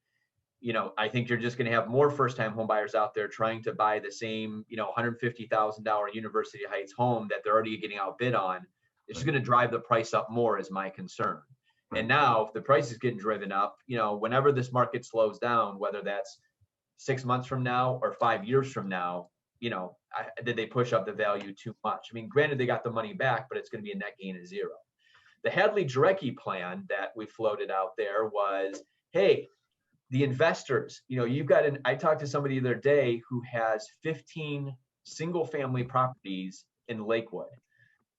I think you're just going to have more first-time home buyers out there trying to buy the same, $150,000 University Heights home that they're already getting outbid on. It's just going to drive the price up more, is my concern. And now, if the price is getting driven up, whenever this market slows down, whether that's 6 months from now or 5 years from now, did they push up the value too much? I mean, granted, they got the money back, but it's going to be a net gain of zero. The Hadley-Jarecki plan that we floated out there was, hey, the investors, I talked to somebody the other day who has 15 single-family properties in Lakewood,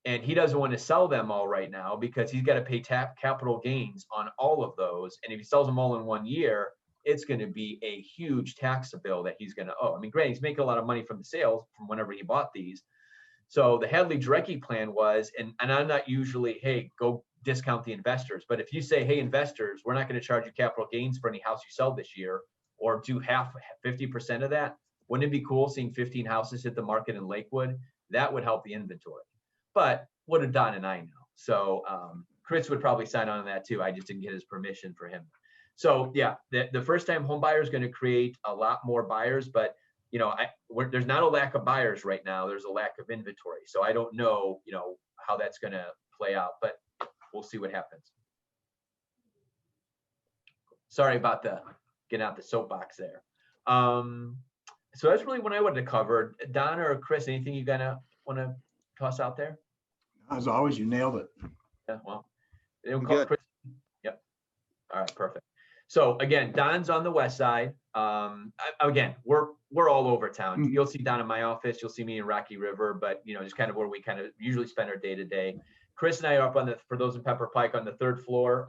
and he doesn't want to sell them all right now because he's got to pay capital gains on all of those. And if he sells them all in 1 year, it's going to be a huge tax bill that he's going to owe. I mean, granted, he's making a lot of money from the sales from whenever he bought these. So the Hadley-Jarecki plan was, and I'm not usually, hey, go discount the investors. But if you say, hey, investors, we're not going to charge you capital gains for any house you sell this year, or do 50% of that, wouldn't it be cool seeing 15 houses hit the market in Lakewood? That would help the inventory. But what do Don and I know? So Chris would probably sign on that too. I just didn't get his permission for him. So yeah, the first-time home buyer is going to create a lot more buyers, but there's not a lack of buyers right now. There's a lack of inventory. So I don't know, how that's going to play out, but we'll see what happens. Sorry about getting out the soapbox there. So that's really what I wanted to cover. Don or Chris, anything you want to toss out there? As always, you nailed it. Yeah, well, Chris. Yep. All right, perfect. So again, Don's on the west side. Again, we're all over town. You'll see Don in my office. You'll see me in Rocky River, but just kind of where we kind of usually spend our day to day. Chris and I are up for those in Pepper Pike, on the 3rd floor,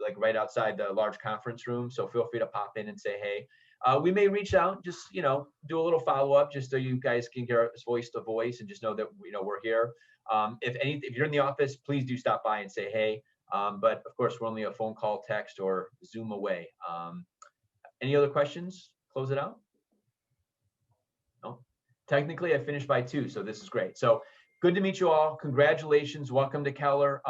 like right outside the large conference room. So feel free to pop in and say hey. We may reach out, just do a little follow up, just so you guys can hear us voice to voice and just know that we're here. If you're in the office, please do stop by and say hey. But of course, we're only a phone call, text, or Zoom away. Any other questions? Close it out? No? Technically, I finished by 2, so this is great. So good to meet you all. Congratulations. Welcome to Keller.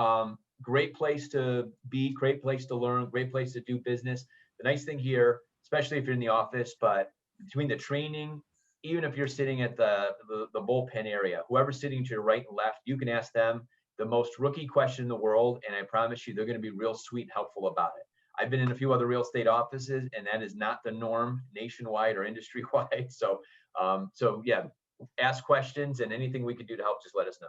Great place to be, great place to learn, great place to do business. The nice thing here, especially if you're in the office, but between the training, even if you're sitting at the bullpen area, whoever's sitting to your right and left, you can ask them the most rookie question in the world, and I promise you, they're going to be real sweet and helpful about it. I've been in a few other real estate offices, and that is not the norm nationwide or industry-wide. So yeah, ask questions, and anything we can do to help, just let us know.